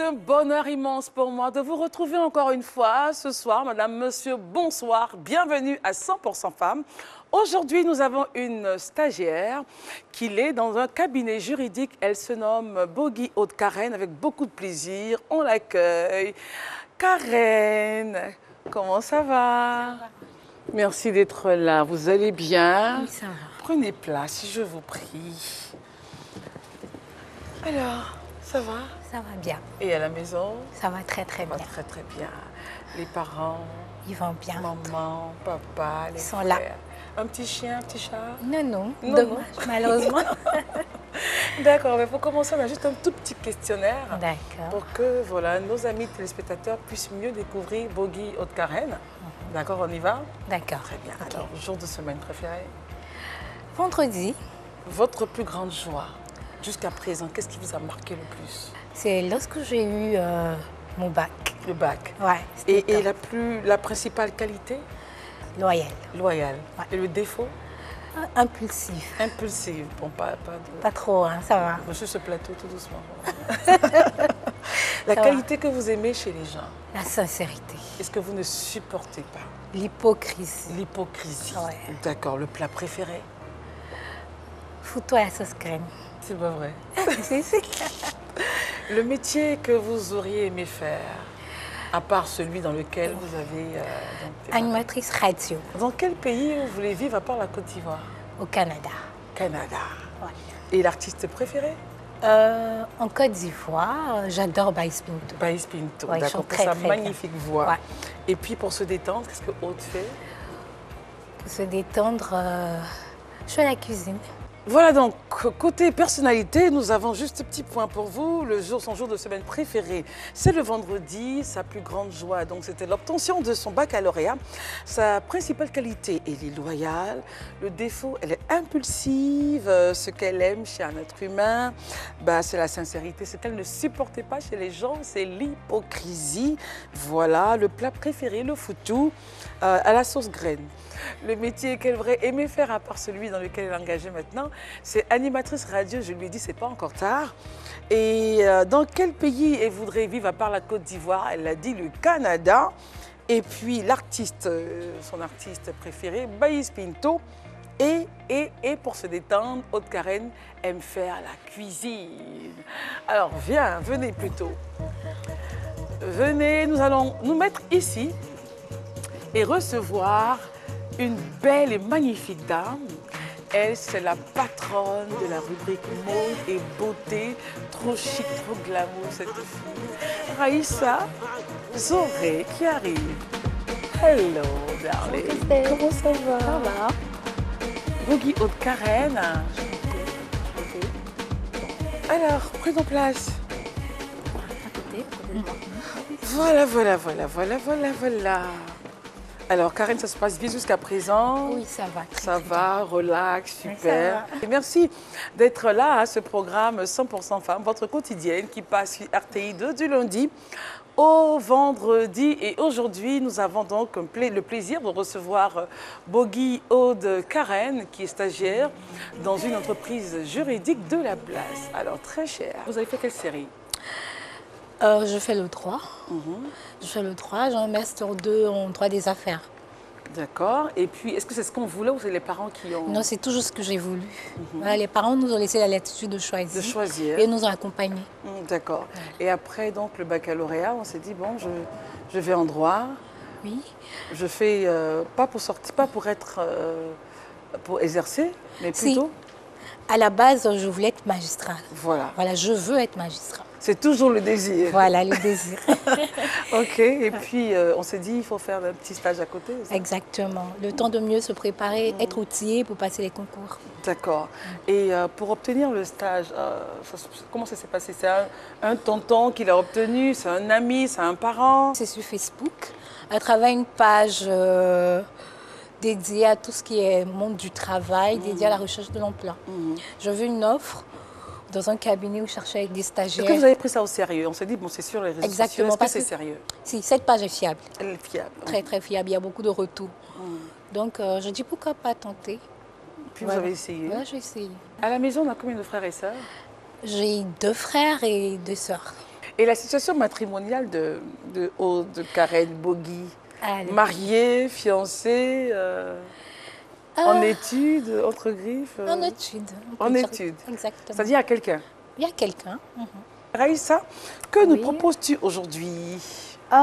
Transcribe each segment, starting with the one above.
un bonheur immense pour moi de vous retrouver encore une fois ce soir. Madame, monsieur, bonsoir. Bienvenue à 100% Femmes. Aujourd'hui, nous avons une stagiaire qui est dans un cabinet juridique. Elle se nomme Bogi Aude-Karen. Avec beaucoup de plaisir, on l'accueille. Karen, comment ça va? Merci d'être là. Vous allez bien? Oui, ça va. Prenez place, si je vous prie. Alors, ça va? Ça va bien. Et à la maison? Ça va très très Ça va bien. très très bien. Les parents, Ils vont bien. maman, papa, les Ils sont frères. là. Un petit chien, un petit chat? Non, non, Non, dommage, malheureusement. D'accord, mais pour commencer, on a juste un tout petit questionnaire D'accord. pour que voilà, nos amis téléspectateurs puissent mieux découvrir Bogi Aude-Karen. D'accord, on y va? D'accord. Très bien. Ok. Alors, jour de semaine préféré? Vendredi, Votre plus grande joie jusqu'à présent, qu'est-ce qui vous a marqué le plus? c'est lorsque j'ai eu mon bac. Le bac. Ouais. Et c'était la principale qualité? loyal. Loyal. Ouais. Et le défaut? Impulsif. Impulsif. Bon, pas de... Pas trop, hein, ça va. Monsieur ce plateau tout doucement. La Ça qualité que vous aimez chez les gens, La sincérité. est-ce que vous ne supportez pas? L'hypocrisie. L'hypocrisie. Ouais. D'accord. Le plat préféré? Fous-toi à la sauce crème. C'est pas vrai. C'est Le métier que vous auriez aimé faire, à part celui dans lequel vous avez... Animatrice radio Dans quel pays vous voulez vivre à part la Côte d'Ivoire? au Canada. Canada. Ouais. Et l'artiste préféré? En Côte d'Ivoire, j'adore Baïs Pinto. Baïs Pinto, Ouais, il d'accord, chante pour très, sa très bien. magnifique voix. Ouais. Et puis pour se détendre, qu'est-ce que Aude fait? Pour se détendre, je suis à la cuisine. Voilà donc, côté personnalité, nous avons juste un petit point pour vous. Son jour de semaine préféré, c'est le vendredi, sa plus grande joie. Donc c'était l'obtention de son baccalauréat. Sa principale qualité, elle est loyale. Le défaut, elle est impulsive. Ce qu'elle aime chez un être humain, c'est la sincérité. Ce qu'elle ne supportait pas chez les gens, c'est l'hypocrisie. Voilà, le plat préféré, le foutou à la sauce graine. Le métier qu'elle aurait aimé faire, à part celui dans lequel elle est engagée maintenant, c'est animatrice radio. Je lui ai dit, c'est pas encore tard. Et dans quel pays elle voudrait vivre à part la Côte d'Ivoire? Elle a dit le Canada. Et puis l'artiste, son artiste préféré, Baïs Pinto. Et pour se détendre, Aude-Karen aime faire la cuisine. Alors venez plutôt. Venez, nous allons nous mettre ici et recevoir une belle et magnifique dame. Elle, c'est la patronne de la rubrique mode et beauté. Trop chic, trop glamour, cette fille. Raïssa Zoré qui arrive. Hello, darling. Comment ça va? Ça va. Bogi Aude-Karen. Alors, prenons place. Voilà. Alors, Karen, ça se passe bien jusqu'à présent? Oui, ça va. très, Ça très va, relax, Oui, super. ça Et merci d'être là à ce programme 100% Femmes, votre quotidienne qui passe sur RTI 2 du lundi au vendredi. Et aujourd'hui, nous avons donc le plaisir de recevoir Bogi Aude-Karen, qui est stagiaire dans une entreprise juridique de la place. Alors, très cher. Vous avez fait quelle série? Je fais le droit. Je fais le droit. J'ai un master 2 en droit des affaires. D'accord. Et puis, est-ce que c'est ce qu'on voulait ou c'est les parents qui ont... Non, c'est toujours ce que j'ai voulu. Voilà, les parents nous ont laissé la latitude de choisir. De choisir. Et nous ont accompagnés. D'accord. Et après, donc, le baccalauréat, on s'est dit, bon, je vais en droit. Oui. Je fais, pas pour sortir, pas pour être, pour exercer, mais Si. plutôt... À la base, je voulais être magistrat. Voilà. Voilà, je veux être magistrat. C'est toujours le désir. Voilà, le désir. OK. Et puis, on s'est dit, il faut faire un petit stage à côté. c'est ça? Exactement. Le temps de mieux se préparer, être outillé pour passer les concours. D'accord. Et pour obtenir le stage, comment ça s'est passé? C'est un tonton qui l'a obtenu? C'est un ami? C'est un parent? C'est sur Facebook, à travers une page dédiée à tout ce qui est monde du travail, dédiée à la recherche de l'emploi. J'ai vu une offre dans un cabinet où je cherchais des stagiaires. Est-ce que vous avez pris ça au sérieux? On s'est dit, bon, c'est sur les réseaux sociaux. Exactement. Est-ce que parce c'est sérieux? Si, cette page est fiable. Elle est fiable. Très, très fiable. Il y a beaucoup de retours. Donc, je dis pourquoi pas tenter. Puis Voilà. vous avez essayé? Ouais, j'ai essayé. À la maison, on a combien de frères et sœurs? J'ai 2 frères et 2 sœurs. Et la situation matrimoniale de Karen Bogi, mariée, fiancée, en études, entre griffes En études. En études. Exactement. C'est-à-dire à quelqu'un. Il y a quelqu'un. Raïssa, que nous proposes-tu aujourd'hui?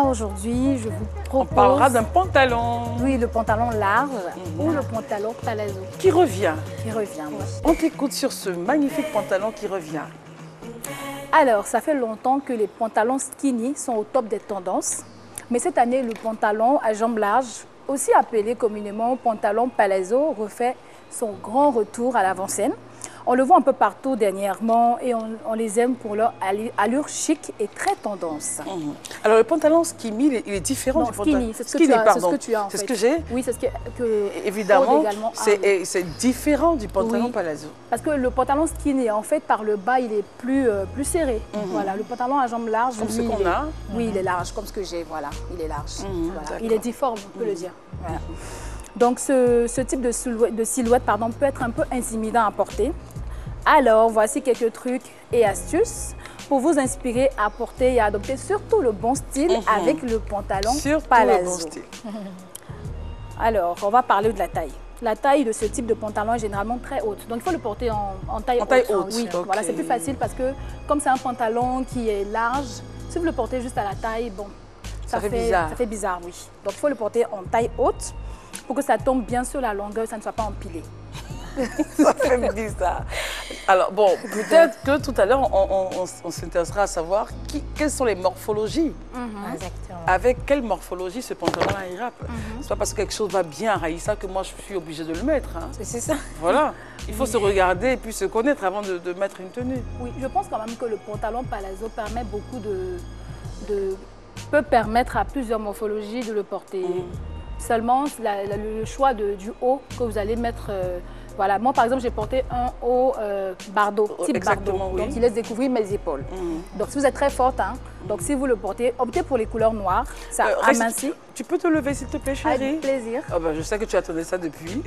Aujourd'hui, je vous propose... On parlera d'un pantalon. Oui, le pantalon large ou le pantalon palazzo. Qui revient. Qui revient, oui. On t'écoute sur ce magnifique pantalon qui revient. Alors, ça fait longtemps que les pantalons skinny sont au top des tendances. Mais cette année, le pantalon à jambes larges, aussi appelé communément pantalon palazzo, refait son grand retour à l'avant-scène. On le voit un peu partout dernièrement et on les aime pour leur allure chic et très tendance. Alors le pantalon skinny, il est différent du pantalon... Skinny, c'est ce que tu as en fait. C'est ce que j'ai. Oui, c'est ce que évidemment, c'est différent du pantalon palazzo. Parce que le pantalon skinny, en fait, par le bas, il est plus serré. Voilà, le pantalon à jambes larges, comme ce qu'on a. Oui, il est large, comme ce que j'ai, voilà, il est large. Voilà. Il est difforme, on peut le dire. Voilà. Donc ce type de silhouette peut être un peu intimidant à porter. Alors, voici quelques trucs et astuces pour vous inspirer à porter et à adopter surtout le bon style avec le pantalon palazzo. Le bon style. Alors, on va parler de la taille. La taille de ce type de pantalon est généralement très haute. Donc, il faut le porter en taille haute. Oui, okay. Voilà, c'est plus facile parce que comme c'est un pantalon qui est large, si vous le portez juste à la taille, bon, ça fait bizarre, oui. Donc, il faut le porter en taille haute pour que ça tombe bien sur la longueur, ça ne soit pas empilé. Ça fait bizarre. Alors bon, peut-être que tout à l'heure, on s'intéressera à savoir quelles sont les morphologies. Exactement. Avec quelle morphologie ce pantalon-là ira. C'est pas parce que quelque chose va bien à Raïssa que moi je suis obligée de le mettre. C'est ça. Voilà. Il faut se regarder et puis se connaître avant de mettre une tenue. Oui, je pense quand même que le pantalon palazzo permet beaucoup peut permettre à plusieurs morphologies de le porter. Seulement, le choix du haut que vous allez mettre... voilà, moi par exemple, j'ai porté un haut bardeau, type bardeau, donc il laisse découvrir mes épaules. Donc si vous êtes très forte, donc si vous le portez, optez pour les couleurs noires, ça amincit. Tu peux te lever s'il te plaît, chérie? Avec plaisir. Oh ben, je sais que tu attendais ça depuis.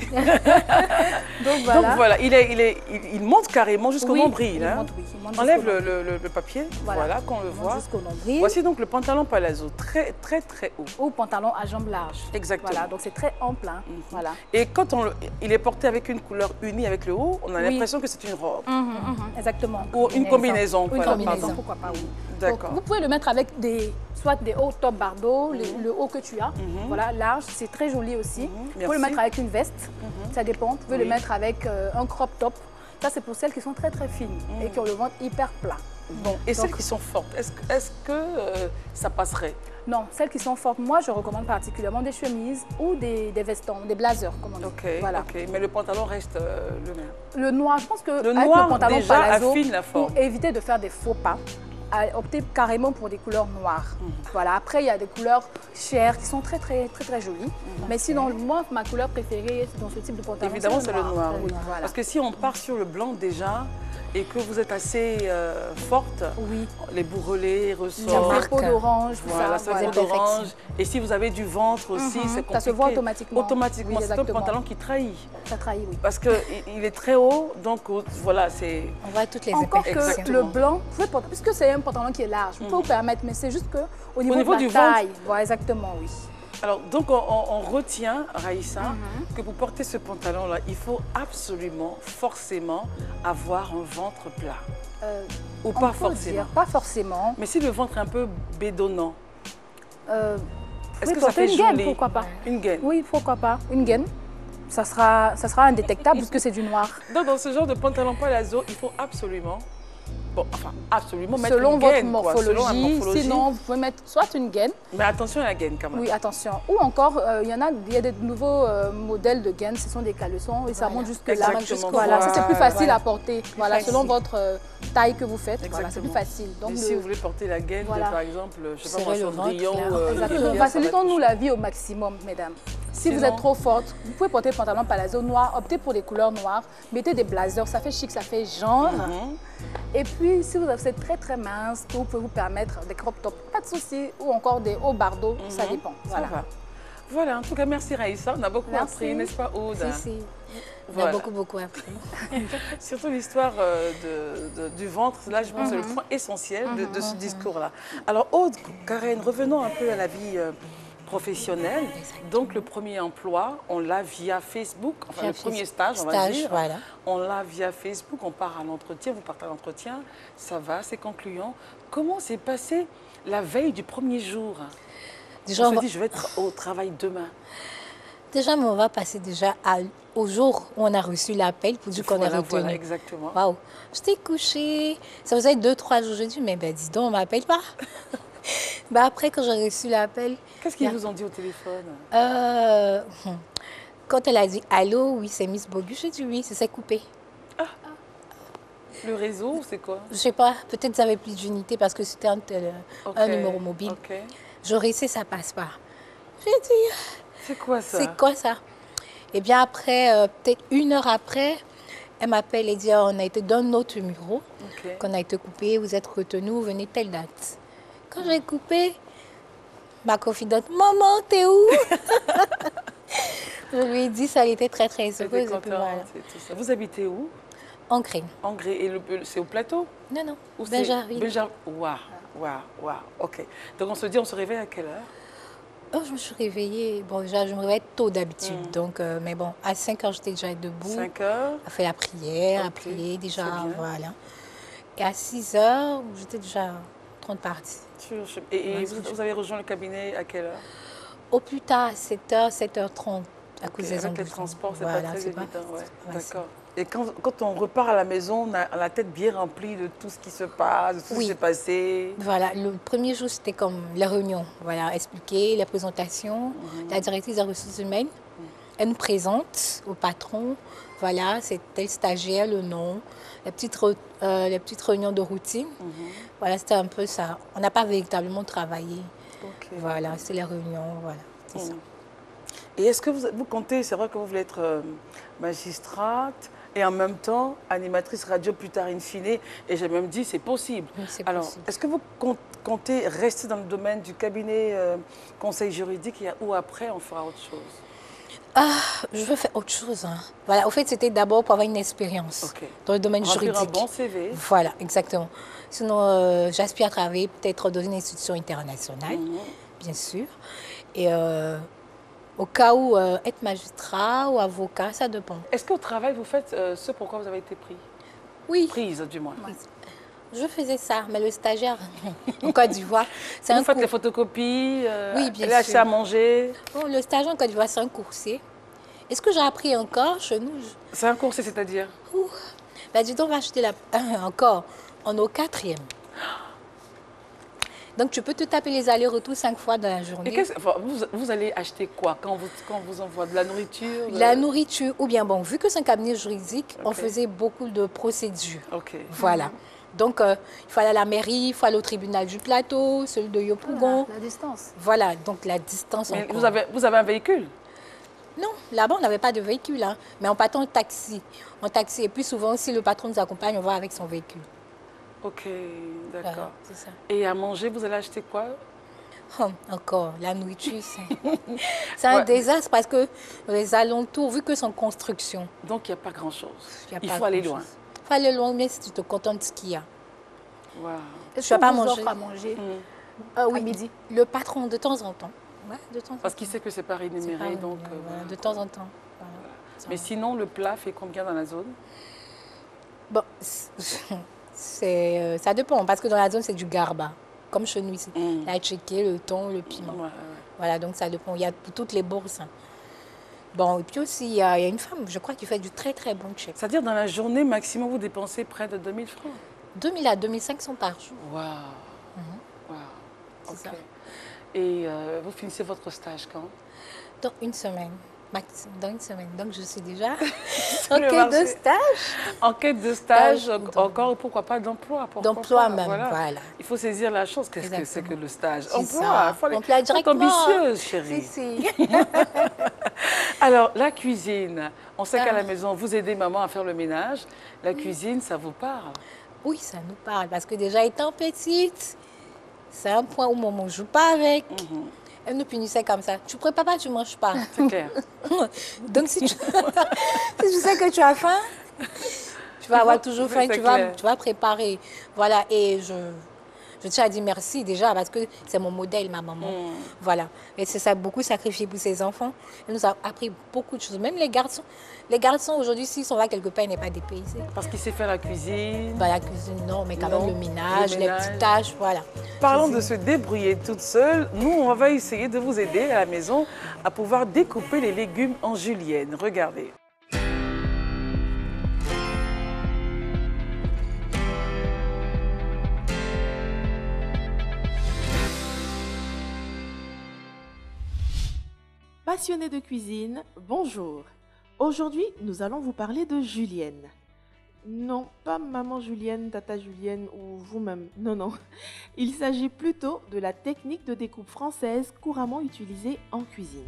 Donc voilà, il monte carrément jusqu'au nombril. Il monte enlève le papier, voilà qu'on le voit. Jusqu'au nombril. Voici donc le pantalon palazzo, très très très haut. Ou pantalon à jambes larges. Exactement. Voilà, donc c'est très ample. Voilà. Et quand il est porté avec une couleur unie avec le haut, on a l'impression que c'est une robe. Exactement. Ou une combinaison. Une combinaison, pourquoi pas, oui. D'accord. Vous pouvez le mettre avec soit des hauts top bardeaux, le haut que tu as, voilà, large, c'est très joli aussi. Vous pouvez le mettre avec une veste, ça dépend. Vous pouvez le mettre avec un crop top. Ça, c'est pour celles qui sont très très fines et qui ont le ventre hyper plat. Bon, et celles qui sont fortes, est-ce que ça passerait? Non, celles qui sont fortes, moi je recommande particulièrement des chemises ou des vestons, des blazers, comme on dit. Voilà. Mais le pantalon reste le même. Le noir, je pense que le noir, le pantalon déjà palazzo, affine la forme. Pour éviter de faire des faux pas, opter carrément pour des couleurs noires. Voilà. Après, il y a des couleurs chères qui sont très très très très jolies. Mais sinon, moi, ma couleur préférée dans ce type de pantalon, évidemment, c'est le noir. Oui. Voilà. Parce que si on part sur le blanc déjà et que vous êtes assez forte, les bourrelets ressortent. Des peaux d'orange, voilà, ça va d'orange. Et si vous avez du ventre aussi, c'est compliqué. Ça se voit automatiquement. Automatiquement, c'est un pantalon qui trahit. Ça trahit, oui. Parce qu'il est très haut, donc voilà, c'est... On voit toutes les Encore que le blanc, vous pouvez porter, puisque c'est un pantalon qui est large, vous pouvez vous permettre, mais c'est juste qu'au niveau de la taille, voilà, exactement, oui. Alors, donc, on retient, Raïssa, que pour porter ce pantalon-là, il faut absolument, forcément, avoir un ventre plat. Ou pas forcément. Pas forcément. Mais si le ventre est un peu bédonnant, est-ce que ça fait une joli? Gaine, pourquoi pas? Une gaine. Oui, pourquoi pas. Une gaine. Ça sera indétectable puisque c'est du noir. Donc, dans ce genre de pantalon palazzo, il faut absolument... Bon, enfin, absolument mettre selon une gaine, votre morphologie, selon la morphologie. Sinon vous pouvez mettre soit une gaine. Mais attention à la gaine quand même. Oui, attention. Ou encore, il y a des nouveaux modèles de gaines, ce sont des caleçons et ça monte jusque là. Voilà, ça c'est plus facile à porter. Voilà, selon votre taille que vous faites, voilà, c'est plus facile. Donc, si vous voulez porter la gaine, par exemple, je sais pas moi, Cendrillon. Exactement. Facilitons-nous la vie au maximum, mesdames. Si vous êtes trop forte, vous pouvez porter le pantalon palazzo noir, optez pour des couleurs noires, mettez des blazers, ça fait chic, ça fait genre. Et puis, si vous êtes très très mince, vous pouvez vous permettre des crop tops, pas de souci, ou encore des hauts bardeaux, ça dépend. Voilà. Voilà, en tout cas, merci Raïssa. On a beaucoup appris, n'est-ce pas, Aude? Si. On Voilà. a beaucoup appris. Surtout l'histoire du ventre, là, je pense que c'est le point essentiel de ce discours-là. Alors, Aude, Karen, revenons un peu à la vie professionnelle. Donc, le premier emploi, on l'a via Facebook, enfin, le premier stage, on va dire. Voilà. On l'a via Facebook, on part à l'entretien, vous partez à l'entretien, ça va, c'est concluant. Comment s'est passé la veille du premier jour? Déjà, on se dit, je vais être au travail demain. Déjà, mais on va passer déjà au jour où on a reçu l'appel pour dire qu'on est retenu. Voilà, exactement. Waouh. J'étais couchée. Ça faisait 2-3 jours. Je dis, mais ben, dis donc, on ne m'appelle pas. Ben, après, quand j'ai reçu l'appel... Qu'est-ce qu'ils vous ont dit au téléphone? Quand elle a dit, allô, oui, c'est Miss Bogu, j'ai dit oui, c'est coupé. Ah. Le réseau, c'est quoi? Je ne sais pas, peut-être ça avait plus d'unité parce que c'était un numéro mobile. Okay. J'aurais essayé, ça passe pas. J'ai dit... C'est quoi ça? C'est quoi ça? Et bien après, peut-être 1 heure après, elle m'appelle et dit, on a été d'un autre numéro, qu'on a été coupé, vous êtes retenu, vous venez telle date. Quand j'ai coupé, ma confidente, maman, t'es où? Je lui ai dit, ça, elle était très heureuse. Voilà. Vous habitez où? Ancré. Ancré. Et c'est au plateau? Non, non. Benjarville. Waouh. Ok. Donc on se dit, on se réveille à quelle heure? Oh, je me suis réveillée. Bon, déjà, je me réveille tôt d'habitude. Donc, mais bon, à 5 heures, j'étais déjà debout. 5 heures? À faire la prière, à prier déjà, voilà. Et à 6 heures, j'étais déjà en train de partir. Et vous avez rejoint le cabinet à quelle heure? Au plus tard, 7h, 7h30, à cause des avec les transports, c'est voilà, pas très évident. Ouais, d'accord. Et quand on repart à la maison, on a la tête bien remplie de tout ce qui se passe, de tout ce qui s'est passé. Voilà, le premier jour, c'était comme les réunions. Voilà, expliquer, les présentations. La directrice des ressources humaines, elle nous présente au patron. Voilà, c'est tel stagiaire, le nom, les petites réunions de routine. Voilà, c'était un peu ça. On n'a pas véritablement travaillé. Voilà, c'est les réunions, voilà, c'est ça. Et est-ce que vous comptez, c'est vrai que vous voulez être magistrate et en même temps animatrice radio plus tard in fine, et j'ai même dit c'est possible. Oui, c'est Alors, possible. est-ce que vous comptez rester dans le domaine du cabinet conseil juridique ou après on fera autre chose? Je veux faire autre chose. Hein. Voilà, au fait, c'était d'abord pour avoir une expérience dans le domaine juridique. Un bon CV. Voilà, exactement. Sinon, j'aspire à travailler peut-être dans une institution internationale, bien sûr. Et au cas où être magistrat ou avocat, ça dépend. Est-ce qu'au travail, vous faites ce pour quoi vous avez été pris? Oui. Prise, du moins. Oui. Je faisais ça, mais le stagiaire, en Côte d'Ivoire, c'est Vous faites les photocopies, oui, bien les achats à manger. Bon, le stagiaire en Côte d'Ivoire, c'est un coursier. Est-ce que j'ai appris encore chez nous? C'est un coursier, c'est-à-dire? Ben, dis donc, on va acheter encore. On est au 4e. Donc, tu peux te taper les allers-retours 5 fois dans la journée. Et vous allez acheter quoi quand vous envoie de la nourriture? La nourriture, ou bien, bon, vu que c'est un cabinet juridique, on faisait beaucoup de procédures. Voilà. Donc, il faut aller à la mairie, il faut aller au tribunal du plateau, celui de Yopougon. La distance. Voilà, donc la distance. Mais vous avez un véhicule? Non, là-bas, on n'avait pas de véhicule, hein, mais on partait en taxi. En taxi, et puis souvent, si le patron nous accompagne, on va avec son véhicule. Ok, d'accord. Voilà, c'est ça. Et à manger, vous allez acheter quoi? Encore, la nourriture, c'est un désastre parce que les alentours, vu que c'est en construction. Donc, il n'y a pas grand-chose. Il faut aller loin. Il faut aller loin, mais si tu te contentes de ce qu'il y a. Wow. Est-ce qu'on vous offre à manger à midi? Le patron, de temps en temps. Ouais, de temps en parce qu'il sait que ce n'est pas rémunéré. Donc, voilà, de temps en temps. Voilà. Mais sinon, le plat fait combien dans la zone? Bon, ça dépend, parce que dans la zone, c'est du garba. Comme chez nous ici. La tchéké, le thon, le piment. Voilà, donc ça dépend. Il y a pour toutes les bourses. Hein. Bon, et puis aussi, il y a une femme, je crois, qui fait du très, très bon tchèque. C'est-à-dire, dans la journée, maximum, vous dépensez près de 2000 francs? 2000 à 2500 par jour. Waouh! Waouh! C'est ça. Et vous finissez votre stage quand? Dans une semaine. Dans une semaine. Donc, je suis déjà en quête de stage. En quête de stage, encore, pourquoi pas d'emploi? D'emploi même, voilà. Il faut saisir la chose. Qu'est-ce que c'est que le stage? Emploi. Il faut être ambitieuse, chérie. Si. Alors, la cuisine. On sait qu'à la maison, vous aidez maman à faire le ménage. La cuisine, ça vous parle? Oui, ça nous parle. Parce que déjà, étant petite, c'est un point où maman ne joue pas avec. elle nous punissait comme ça. Tu ne prépares pas, tu ne manges pas. C'est clair. Donc, si tu... si tu sais que tu as faim, tu vas avoir toujours faim, tu vas préparer. Voilà, et je tiens à dire merci déjà parce que c'est mon modèle, ma maman. Voilà. Et c'est ça, beaucoup sacrifié pour ses enfants. Elle nous a appris beaucoup de choses. Même les garçons aujourd'hui, s'ils sont là quelque part, ils n'est pas dépaysés. Parce qu'il sait faire la cuisine. Bah, la cuisine, non, mais quand même le ménage, les petites tâches, voilà. Parlons de se débrouiller toute seule. Nous, on va essayer de vous aider à la maison à pouvoir découper les légumes en julienne. Regardez. Passionnés de cuisine, bonjour. Aujourd'hui, nous allons vous parler de julienne. Non, pas maman julienne, tata julienne ou vous-même. Non, non. Il s'agit plutôt de la technique de découpe française couramment utilisée en cuisine.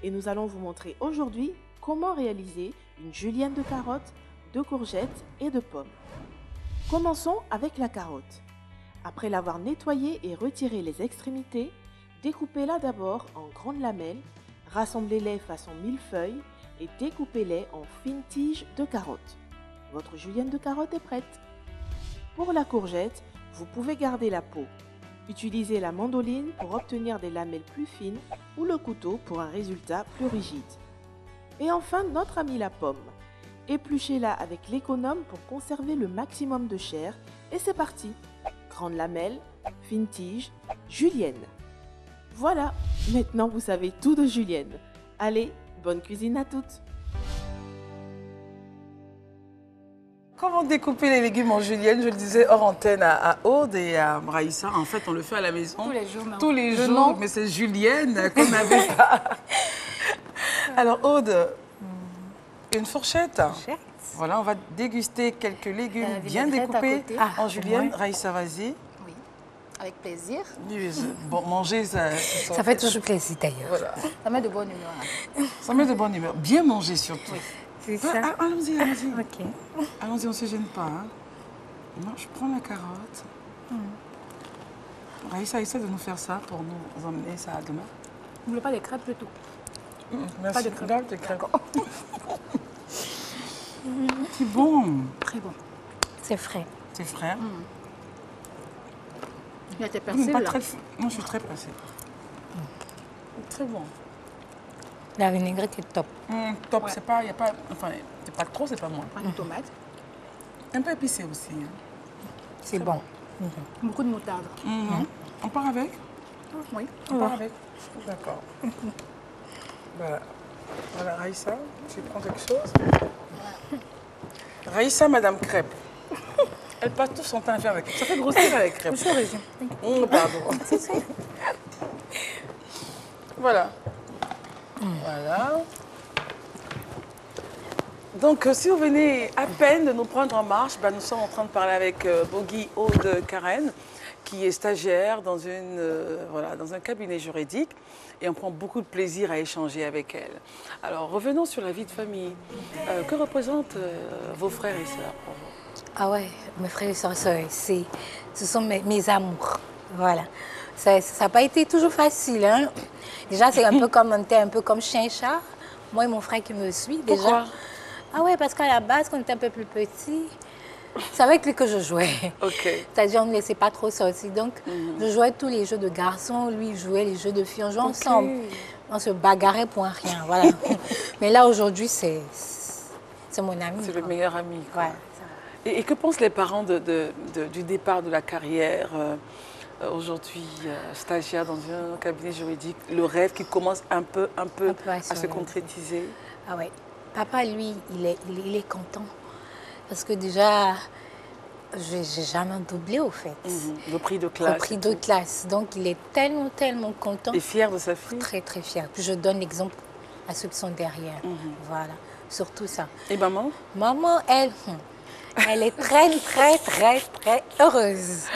Et nous allons vous montrer aujourd'hui comment réaliser une julienne de carottes, de courgettes et de pommes. Commençons avec la carotte. Après l'avoir nettoyée et retiré les extrémités, découpez-la d'abord en grandes lamelles. Rassemblez-les façon millefeuille et découpez-les en fines tiges de carottes. Votre julienne de carotte est prête. Pour la courgette, vous pouvez garder la peau. Utilisez la mandoline pour obtenir des lamelles plus fines ou le couteau pour un résultat plus rigide. Et enfin, notre amie la pomme. Épluchez-la avec l'économe pour conserver le maximum de chair et c'est parti. Grande lamelle, fine tige, julienne. Voilà, maintenant vous savez tout de julienne. Allez, bonne cuisine à toutes. Comment découper les légumes en julienne? Je le disais hors antenne à Aude et à Raïssa. En fait, on le fait à la maison. Tous les jours. Non. Tous les jours, mais c'est julienne qu'on n'avait pas. Alors Aude, une fourchette. Voilà, on va déguster quelques légumes bien découpés en julienne. Raïssa, vas-y. Avec plaisir. Bon, manger, ça fait toujours plaisir d'ailleurs. Voilà. Ça met de bonne humeur. Ça met de bonne humeur. Bien manger surtout. Oui. C'est ça. Allons-y, allons-y. Ok. Allons-y, on ne se gêne pas. Hein. Non, je prends la carotte. Raïssa essaie de nous faire ça pour nous emmener ça à demain. Vous ne voulez pas des crêpes plutôt? Merci. Pas de crêpes. Garde tes crêpes. C'est bon. Très bon. C'est frais. C'est frais. Il y a tes persil là. Non, je suis très pressée. Très bon. La vinaigrette est top. Top, Ouais. c'est pas, y a pas, enfin, c'est pas trop, c'est pas moins. Pas de tomates. Un peu épicé aussi. Hein. C'est bon. Beaucoup de moutarde. On part avec? Oui. On part avec. D'accord. Voilà. Voilà, Raïssa, tu prends quelque chose? Raïssa, Madame Crêpe. Elle passe tout son temps à faire avec. Ça fait grossir avec crêpes. Je suis au régime. Pardon. Voilà. Voilà. Donc, si vous venez à peine de nous prendre en marche, nous sommes en train de parler avec Bogi Aude Karen, qui est stagiaire dans, dans un cabinet juridique. Et on prend beaucoup de plaisir à échanger avec elle. Alors, revenons sur la vie de famille. Que représentent vos frères et sœurs pour vous? Ah ouais, mes frères et sœurs, ce sont mes amours. Voilà. Ça n'a pas été toujours facile. Hein? Déjà, c'est un peu comme on était un peu comme chien et chat. Moi et mon frère qui me suit. Déjà. Pourquoi? Ah ouais, parce qu'à la base, quand on était un peu plus petit, c'est avec lui que je jouais. Ok. C'est-à-dire, on ne laissait pas trop sortir. Donc, je jouais tous les jeux de garçons, lui, il jouait les jeux de filles. On jouait ensemble. On se bagarrait pour un rien. Voilà. Mais là, aujourd'hui, c'est mon ami. C'est le meilleur ami. Quoi. Ouais. Et que pensent les parents du départ de la carrière aujourd'hui, stagiaire dans un cabinet juridique, le rêve qui commence un peu à se concrétiser? Ah ouais. Papa, lui, il est content. Parce que déjà, j'ai jamais doublé au fait. Le prix de classe. Le prix de classe. Donc, il est tellement content. Et fier de sa fille? Très, très fier. Puis je donne l'exemple à ceux qui sont derrière. Voilà. Surtout ça. Et maman? Maman, elle est très heureuse.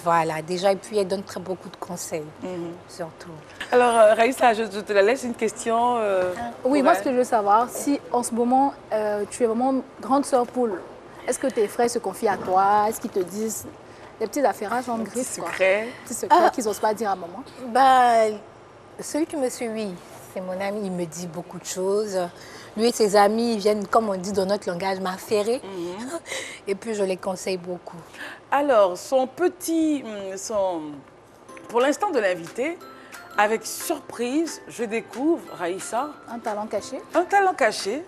Voilà, déjà, et puis elle donne beaucoup de conseils, surtout. Alors, Raïssa, je te la laisse une question. Oui, moi, ce que je veux savoir, si en ce moment, tu es vraiment grande sœur poule, est-ce que tes frères se confient à toi? Est-ce qu'ils te disent des petites affaires en gris? Secret. Petits secrets qu'ils n'osent pas dire à maman? Bah, Celui qui me suit, oui, c'est mon ami, il me dit beaucoup de choses. Lui et ses amis, ils viennent, comme on dit dans notre langage, m'affairer. Et puis, je les conseille beaucoup. Alors, pour l'instant de l'invité, avec surprise, je découvre, Raïssa... Un talent caché. Un talent caché.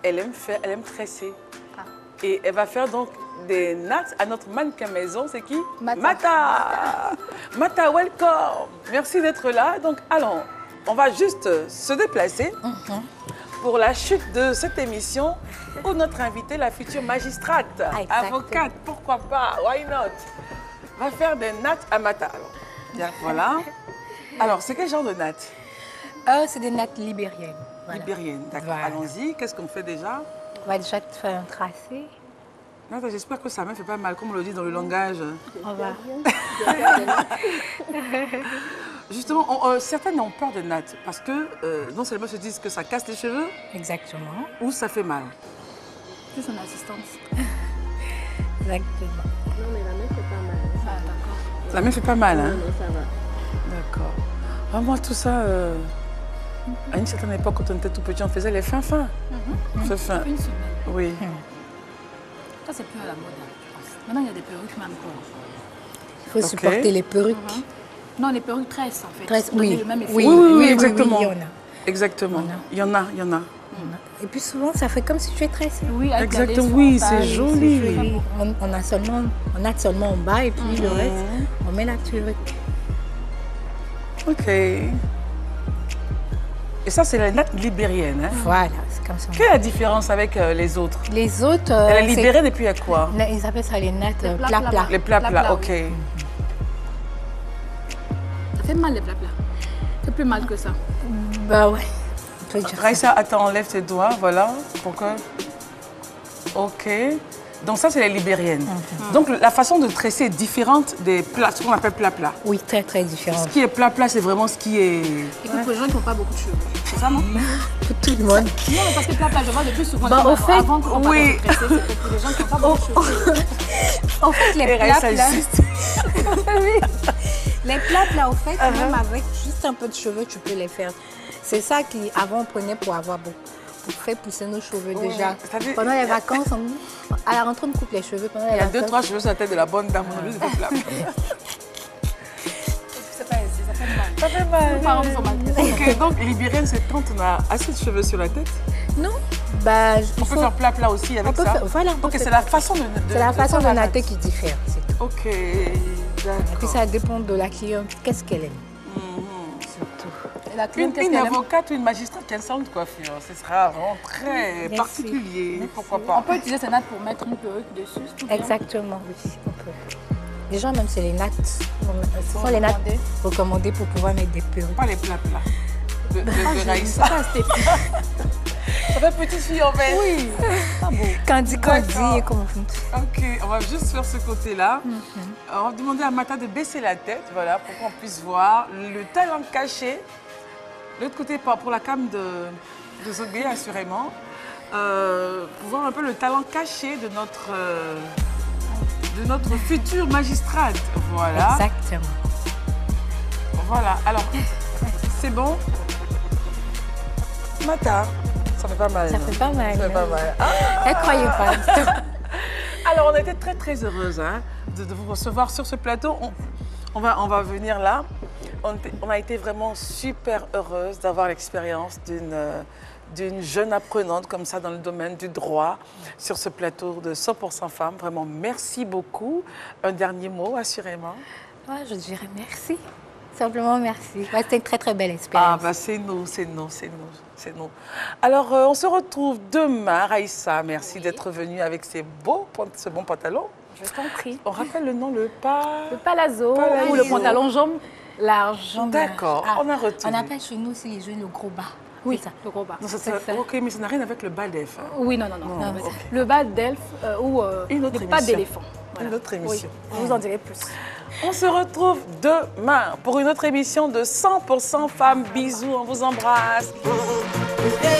Elle aime tresser. Ah. Et elle va faire donc des nattes à notre mannequin maison. C'est qui? Mata. Mata, welcome. Merci d'être là. Donc, allons, on va juste se déplacer pour la chute de cette émission où notre invitée, la future magistrate, avocate, pourquoi pas, why not, va faire des nattes à Mata. Alors, bien, voilà. Alors, c'est quel genre de nattes? C'est des nattes libériennes. Voilà. Libériennes, d'accord. Voilà. Allons-y. Qu'est-ce qu'on fait déjà? On va déjà te faire un tracé. Non, j'espère que ça ne fait pas mal, comme on le dit dans le langage. On va. Justement, certaines ont peur de nattes parce que non seulement se disent que ça casse les cheveux, Exactement. ou ça fait mal. Plus son assistance. Exactement. Non, mais la main fait pas mal. Ah, d'accord. La main fait pas mal, hein? Non, ça va. D'accord. Ah, moi, tout ça, à une certaine époque, quand on était tout petit, on faisait les fins. Ce fin. Une semaine. Oui. Ça, c'est plus à la mode, hein, je pense. Maintenant, il y a des perruques même pour. Il faut supporter les perruques. Non, les perruques tresses, en fait. Tresse, Pour donner oui. le même effet. Oui, exactement. il y en a. Exactement. Il y en a. Et puis souvent, ça fait comme si tu es tressé. Oui, avec la Exactement, laisse oui, frontale, c'est joli. Oui, on a seulement en bas et puis le reste, on met la perruque. OK. Et ça, c'est la natte libérienne, hein? Voilà, c'est comme ça. Quelle est la différence avec les autres? Les autres, Elle est libérienne et puis il y a quoi? ils appellent ça les nattes Les plat-plat. Les plats, Plat-plat, OK. Ça fait mal, les plats. C'est plus mal que ça. Bah ouais, on peut dire ça. Raïssa, attends, enlève tes doigts, voilà. Pourquoi? OK. Donc ça, c'est les libériennes. Donc la façon de tresser est différente des plats, ce qu'on appelle plat-plat. Oui, très très différent. Ce qui est plat-plat, c'est vraiment ce qui est... Écoute, pour les gens qui n'ont pas beaucoup de cheveux. C'est ça, non? Pour tout le monde. Non, mais parce que plat, je vois le plus souvent. Bah, au fait, avant qu'on oui. parle de tresser, c'était pour les gens qui n'ont pas beaucoup de cheveux. En fait, les Et Raïssa plats-plats, insiste. oui. Les plats-plats, au fait, même avec juste un peu de cheveux, tu peux les faire. C'est ça qu'avant on prenait pour avoir beaucoup. Pour faire pousser nos cheveux déjà. c'est-à-dire, Pendant les vacances, à la rentrée, on coupe les cheveux. Pendant les Il y a vacances, 2-3 cheveux sur la tête de la bonne dame, on a juste des plats. C'est pas aisé, ça fait mal. Ça fait mal. Mes parents sont mal. OK, donc libérienne, c'est quand on a assez de cheveux sur la tête. Non, bah, On peut faire plat-plat aussi avec ça. Voilà, on peut OK, faire c'est la façon de c'est la façon faire de la natter natte. qui diffère, c'est tout. OK, Et puis d'accord. ça dépend de la cliente, qu'est-ce qu'elle aime. Surtout. Et la cliente, qu'est-ce Une qu'elle aime? avocate ou une magistrate qui a un salon de coiffure, ce sera vraiment très Merci. particulier. Pourquoi On pas? peut utiliser ces nattes pour mettre une perruque dessus. c'est tout bien. Exactement, oui, on peut. Déjà, même c'est les nattes. Ce sont les nattes Recommandées. recommandées pour pouvoir mettre des perruques. Pas les plats-plats de Raïssa. Ça, c'était Ça fait petite fille en fait. oui. Pas beau. Quand dit D'accord. et comment OK, on va juste faire ce côté-là. On va demander à Mata de baisser la tête, voilà, pour qu'on puisse voir le talent caché. L'autre côté, pour la cam de Zogé, assurément. Pour voir un peu le talent caché de notre future magistrate. Voilà. Exactement. Voilà. Alors, c'est bon? Mata, ça fait pas mal. Ça fait pas mal. Ça fait pas mal. Ne croyez pas. Alors, on était très, très heureuse hein, de vous recevoir sur ce plateau. On va venir là. On a été vraiment super heureuse d'avoir l'expérience d'une jeune apprenante comme ça dans le domaine du droit sur ce plateau de 100% femmes. Vraiment, merci beaucoup. Un dernier mot, assurément. Moi, je dirais merci. Simplement merci. Ouais, c'était une très très belle Ah, expérience. bah c'est nous. Alors, on se retrouve demain. Raïssa, merci d'être venue avec ce bon pantalon. Je t'en prie. On rappelle le nom, Le palazzo, Palazzo. ou le pantalon jambes large. D'accord, Ah, on a retenu. On appelle chez nous aussi les jeunes le gros bas. Oui, C'est ça. le gros bas. Non, ça, C'est ça. ok, mais ça n'a rien avec le bas d'EF. Hein. Oui, non. Non, ok. Le bas d'elfe ou Une autre le pas émission. d'éléphant. Une autre émission. Oui, je vous en dirai plus. On se retrouve demain pour une autre émission de 100% femmes. Bisous, on vous embrasse. Yeah.